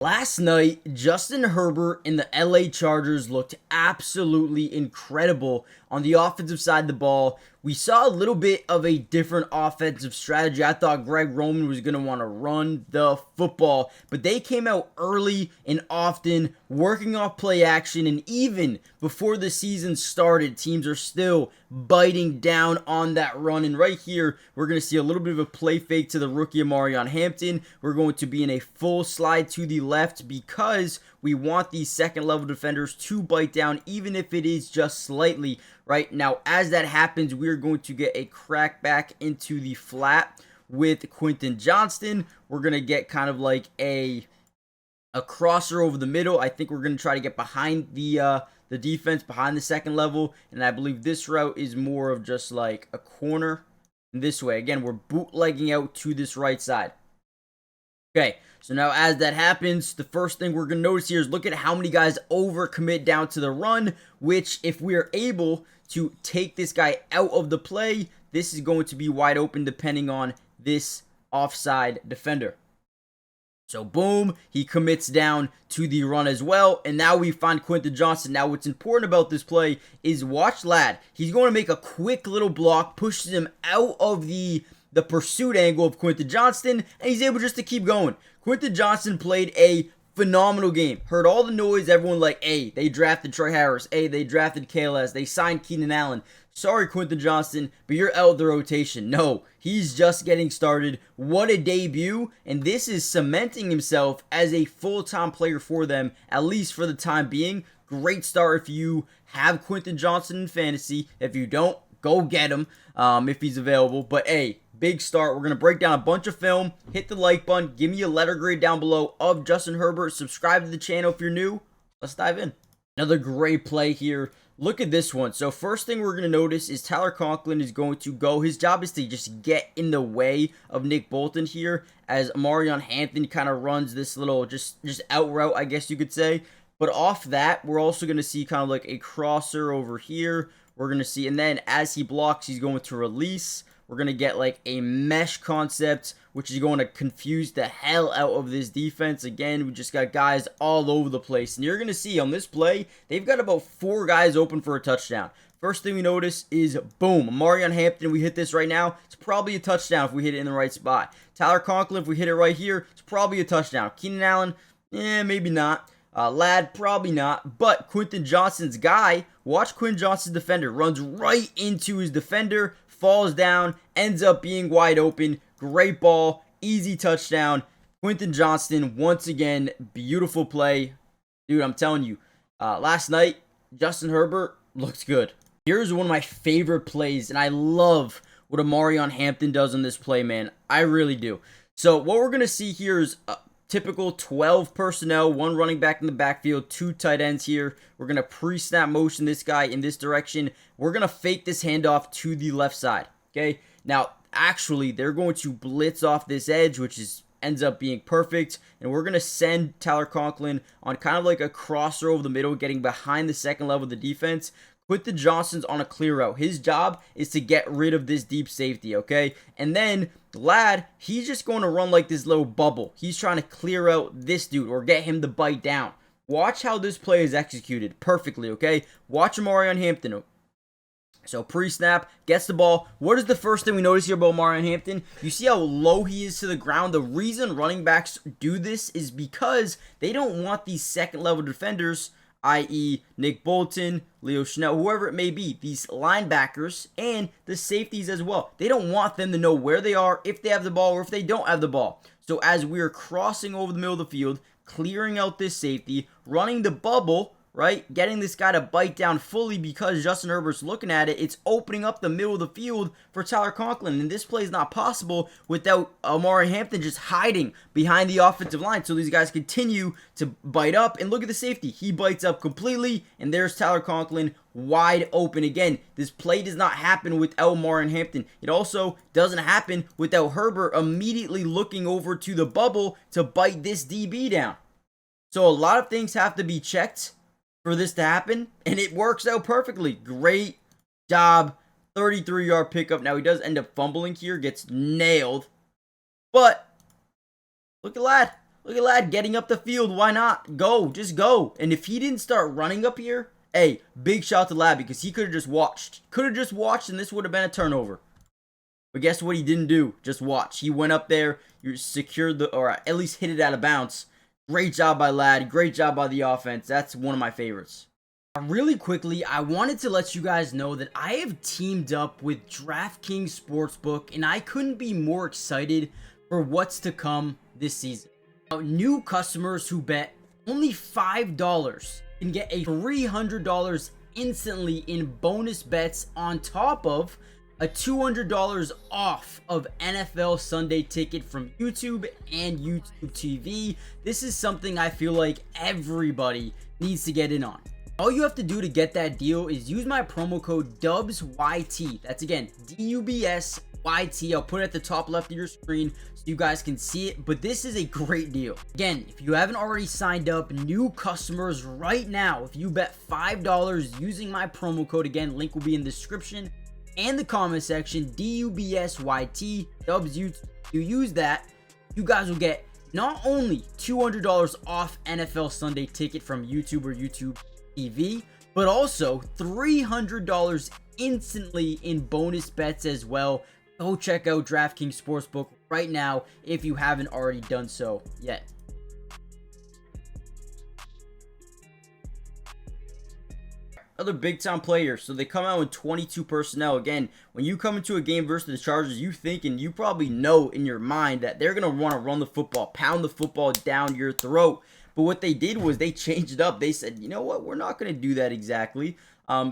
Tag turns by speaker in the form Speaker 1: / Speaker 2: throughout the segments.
Speaker 1: Last night, Justin Herbert and the LA Chargers looked absolutely incredible on the offensive side of the ball. We saw a little bit of a different offensive strategy. I thought Greg Roman was going to want to run the football, but they came out early and often, working off play action, and even before the season started, teams are still biting down on that run. And right here, we're going to see a little bit of a play fake to the rookie Omarion Hampton. We're going to be in a full slide to the left because we want these second level defenders to bite down, even if it is just slightly. Right now, as that happens, we're going to get a crack back into the flat with Quentin Johnston. We're going to get kind of like a crosser over the middle. I think we're going to try to get behind the defense, behind the second level, and I believe this route is more of just like a corner this way. Again, we're bootlegging out to this right side. Okay, so now as that happens, the first thing we're going to notice here is look at how many guys overcommit down to the run, which if we are able to take this guy out of the play, this is going to be wide open depending on this offside defender. So boom, he commits down to the run as well, and now we find Quentin Johnston. Now what's important about this play is watch Lad. He's going to make a quick little block, pushes him out of the pursuit angle of Quentin Johnston, and he's able just to keep going. Quentin Johnston played a phenomenal game. Heard all the noise, everyone like, hey, they drafted Trey Harris, hey, they drafted KLS, they signed Keenan Allen. Sorry, Quentin Johnston, but you're out of the rotation. No, he's just getting started. What a debut, and this is cementing himself as a full-time player for them, at least for the time being. Great start if you have Quentin Johnston in fantasy. If you don't, go get him if he's available. But hey, big start. We're going to break down a bunch of film. Hit the like button. Give me a letter grade down below of Justin Herbert. Subscribe to the channel if you're new. Let's dive in. Another great play here. Look at this one. So first thing we're going to notice is Tyler Conklin is going to go. His job is to just get in the way of Nick Bolton here as Omarion Hampton kind of runs this little just out route, I guess you could say. But off that, we're also going to see kind of like a crosser over here. We're going to see, and then as he blocks, he's going to release. We're going to get like a mesh concept, which is going to confuse the hell out of this defense. Again, we just got guys all over the place. And you're going to see on this play, they've got about 4 guys open for a touchdown. First thing we notice is, boom, Omarion Hampton, we hit this right now. It's probably a touchdown if we hit it in the right spot. Tyler Conklin, if we hit it right here, it's probably a touchdown. Keenan Allen, maybe not. Lad, probably not. But Quentin Johnston's guy, watch Quentin Johnston's defender, runs right into his defender, falls down, ends up being wide open. Great ball, easy touchdown. Quentin Johnston, once again, beautiful play. Dude, I'm telling you, last night, Justin Herbert looks good. Here's one of my favorite plays, and I love what Omarion Hampton does on this play, man. I really do. So what we're going to see here is typical 12 personnel, 1 running back in the backfield, 2 tight ends here. We're going to pre-snap motion this guy in this direction. We're going to fake this handoff to the left side, okay? Now, actually, they're going to blitz off this edge, which ends up being perfect, and we're going to send Tyler Conklin on kind of like a crosser over the middle, getting behind the second level of the defense. Quentin Johnston's on a clear route. His job is to get rid of this deep safety, okay? And then Lad, he's just going to run like this little bubble. He's trying to clear out this dude or get him to bite down. Watch how this play is executed perfectly, okay? Watch Omarion Hampton. So pre-snap, gets the ball. What is the first thing we notice here about Omarion Hampton? You see how low he is to the ground? The reason running backs do this is because they don't want these second-level defenders, i.e. Nick Bolton, Leo Chenal, whoever it may be, these linebackers and the safeties as well. They don't want them to know where they are, if they have the ball, or if they don't have the ball. So as we're crossing over the middle of the field, clearing out this safety, running the bubble, right, getting this guy to bite down fully because Justin Herbert's looking at it, it's opening up the middle of the field for Tyler Conklin, and this play is not possible without Omarion Hampton just hiding behind the offensive line, so these guys continue to bite up, and look at the safety, he bites up completely, and there's Tyler Conklin wide open again. This play does not happen without Omarion Hampton. It also doesn't happen without Herbert immediately looking over to the bubble to bite this DB down. So a lot of things have to be checked for this to happen, and it works out perfectly. Great job. 33-yard pickup. Now he does end up fumbling here, gets nailed, but look at Lad. Look at Lad getting up the field. Why not? Go. Just go. And if he didn't start running up here, hey, big shout to Lad because he could have just watched. Could have just watched and this would have been a turnover. But guess what he didn't do? Just watch. He went up there, you secured the, or at least hit it out of bounds. Great job by Lad. Great job by the offense. That's one of my favorites. Really quickly, I wanted to let you guys know that I have teamed up with DraftKings Sportsbook, and I couldn't be more excited for what's to come this season. Now, new customers who bet only $5 can get a $300 instantly in bonus bets on top of a $200 off of NFL Sunday Ticket from YouTube and YouTube TV. This is something I feel like everybody needs to get in on. All you have to do to get that deal is use my promo code DUBSYT. That's again, DUBSYT. I'll put it at the top left of your screen so you guys can see it, but this is a great deal. Again, if you haven't already signed up, new customers right now, if you bet $5 using my promo code, again, link will be in the description and the comment section, DUBSYT, dubs you use that, you guys will get not only $200 off NFL Sunday Ticket from YouTube or YouTube TV, but also $300 instantly in bonus bets as well. Go check out DraftKings Sportsbook right now if you haven't already done so yet. Other big time players, so they come out with 22 personnel. Again, when you come into a game versus the Chargers, you think and you probably know in your mind that they're going to want to run the football, pound the football down your throat. But what they did was they changed it up. They said, you know what, we're not going to do that exactly.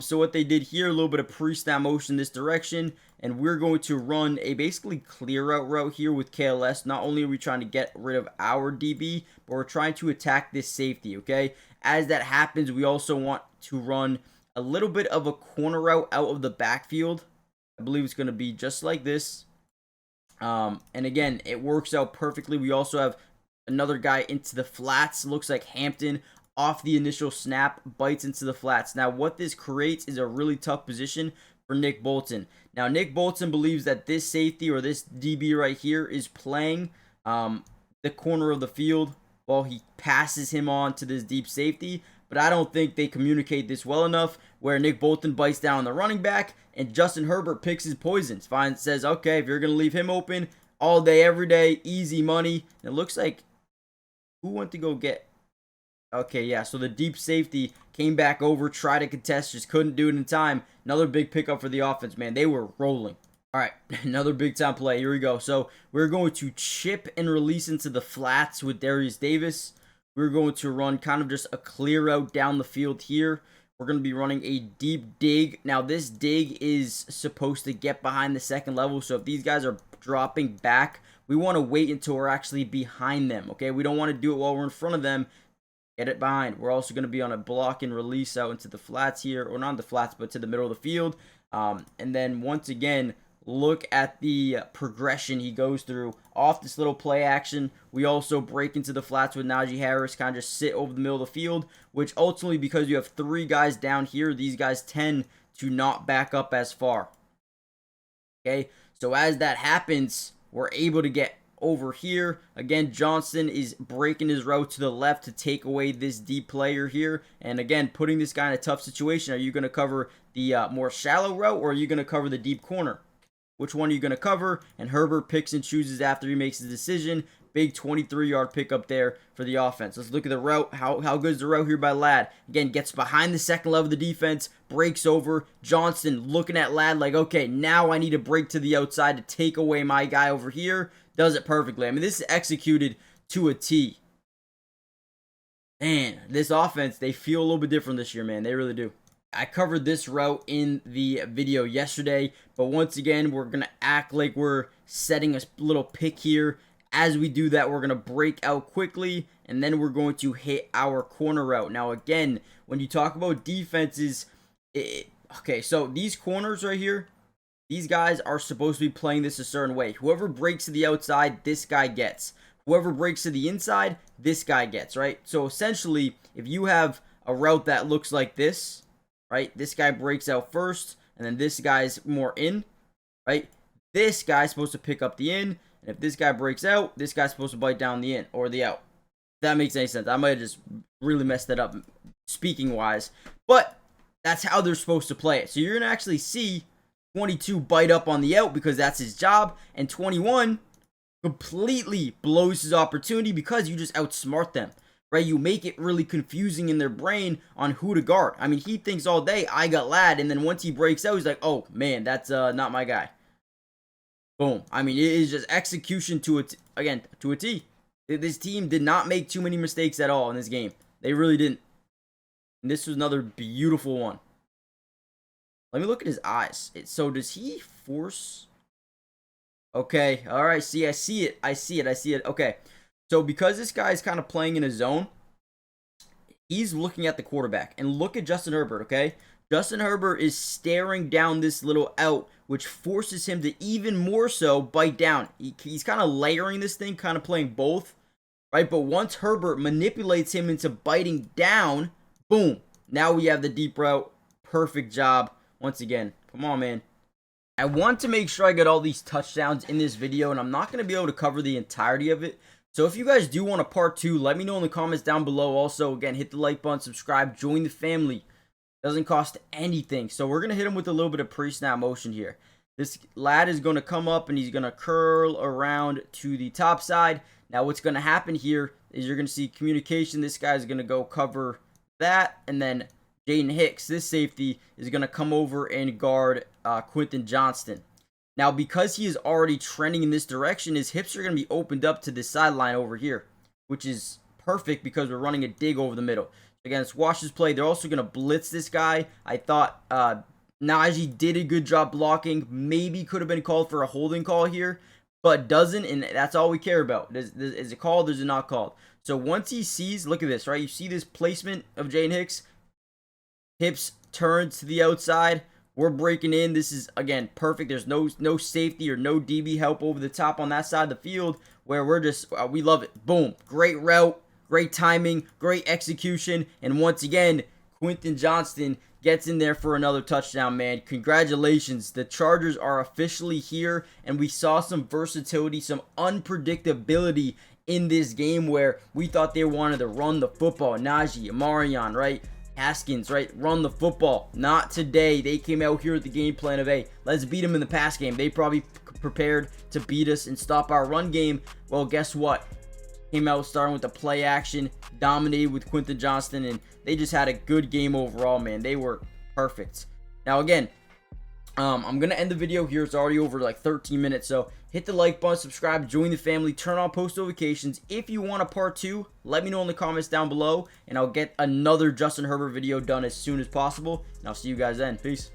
Speaker 1: So what they did here, a little bit of pre-snap motion this direction, and we're going to run a basically clear out route here with KLS. Not only are we trying to get rid of our DB, but we're trying to attack this safety, okay? As that happens, we also want to run a little bit of a corner route out of the backfield. I believe it's going to be just like this. And again, it works out perfectly. We also have another guy into the flats. Looks like Hampton off the initial snap bites into the flats. Now, what this creates is a really tough position for Nick Bolton. Now, Nick Bolton believes that this safety or this DB right here is playing the corner of the field while he passes him on to this deep safety. But I don't think they communicate this well enough where Nick Bolton bites down on the running back and Justin Herbert picks his poisons. Says, okay, if you're going to leave him open all day, every day, easy money. And it looks like, who went to go get? Okay, yeah, so the deep safety came back over, tried to contest, just couldn't do it in time. Another big pickup for the offense, man. They were rolling. All right, another big time play. Here we go. So we're going to chip and release into the flats with Darius Davis. We're going to run kind of just a clear out down the field here. We're going to be running a deep dig. Now, this dig is supposed to get behind the second level. So if these guys are dropping back, we want to wait until we're actually behind them, okay? We don't want to do it while we're in front of them. Get it behind. We're also going to be on a block and release out into the flats here. Or not the flats, but to the middle of the field. And then once again, look at the progression he goes through off this little play action. We also break into the flats with Najee Harris, kind of just sit over the middle of the field, which ultimately, because you have three guys down here, these guys tend to not back up as far. Okay, so as that happens, we're able to get over here. Again, Johnson is breaking his route to the left to take away this deep player here. And again, putting this guy in a tough situation. Are you going to cover the more shallow route, or are you going to cover the deep corner? Which one are you going to cover? And Herbert picks and chooses after he makes his decision. Big 23-yard pickup there for the offense. Let's look at the route. How good is the route here by Ladd? Again, gets behind the second level of the defense, breaks over. Johnson looking at Ladd like, okay, now I need to break to the outside to take away my guy over here. Does it perfectly. I mean, this is executed to a T. Man, this offense, they feel a little bit different this year, man. They really do. I covered this route in the video yesterday, but once again, we're going to act like we're setting a little pick here. As we do that, we're going to break out quickly, and then we're going to hit our corner route. Now, again, when you talk about defenses, okay, so these corners right here, these guys are supposed to be playing this a certain way. Whoever breaks to the outside, this guy gets. Whoever breaks to the inside, this guy gets, right? So essentially, if you have a route that looks like this, right? This guy breaks out first, and then this guy's more in, right? This guy's supposed to pick up the in, and if this guy breaks out, this guy's supposed to bite down the in or the out. that makes any sense. I might have just really messed that up speaking wise, but that's how they're supposed to play it. So you're gonna actually see 22 bite up on the out because that's his job, and 21 completely blows his opportunity because you just outsmart them, right? You make it really confusing in their brain on who to guard. I mean, he thinks all day, I got lad, and then once he breaks out, he's like, oh man, that's not my guy. Boom. I mean, it is just execution to a T. This team did not make too many mistakes at all in this game. They really didn't. And this was another beautiful one. Let me look at his eyes. So does he force? Okay. All right. See, I see it. I see it. Okay. So because this guy is kind of playing in a zone, he's looking at the quarterback. And look at Justin Herbert, okay? Justin Herbert is staring down this little out, which forces him to even more so bite down. He's kind of layering this thing, kind of playing both, right? But once Herbert manipulates him into biting down, boom. Now we have the deep route. Perfect job. Once again, come on, man. I want to make sure I get all these touchdowns in this video, and I'm not going to be able to cover the entirety of it. So if you guys do want a part 2, let me know in the comments down below. Also, again, hit the like button, subscribe, join the family. Doesn't cost anything. So we're going to hit him with a little bit of pre-snap motion here. This lad is going to come up and he's going to curl around to the top side. Now what's going to happen here is you're going to see communication. This guy is going to go cover that, and then Jaden Hicks, this safety, is going to come over and guard Quentin Johnston. Now, because he is already trending in this direction, his hips are going to be opened up to this sideline over here, which is perfect because we're running a dig over the middle. Again, it's watch this play. They're also going to blitz this guy. I thought Najee did a good job blocking. Maybe could have been called for a holding call here, but doesn't, and that's all we care about. Is it called or is it not called? So once he sees, look at this, right? You see this placement of Jaden Hicks. Hips turns to the outside. We're breaking in. This is, again, perfect. There's no safety or no DB help over the top on that side of the field where we're just, we love it. Boom. Great route, great timing, great execution. And once again, Quentin Johnston gets in there for another touchdown, man. Congratulations. The Chargers are officially here, and we saw some versatility, some unpredictability in this game where we thought they wanted to run the football. Najee, Amarion, right? Haskins, right? Run the football. Not today. They came out here with the game plan of, hey, let's beat them in the pass game. They probably prepared to beat us and stop our run game. Well, guess what? Came out starting with the play action, dominated with Quentin Johnston, and they just had a good game overall, man. They were perfect. Now, again, I'm going to end the video here. It's already over like 13 minutes, so hit the like button, subscribe, join the family, turn on post notifications. If you want a part 2, let me know in the comments down below, and I'll get another Justin Herbert video done as soon as possible, and I'll see you guys then. Peace.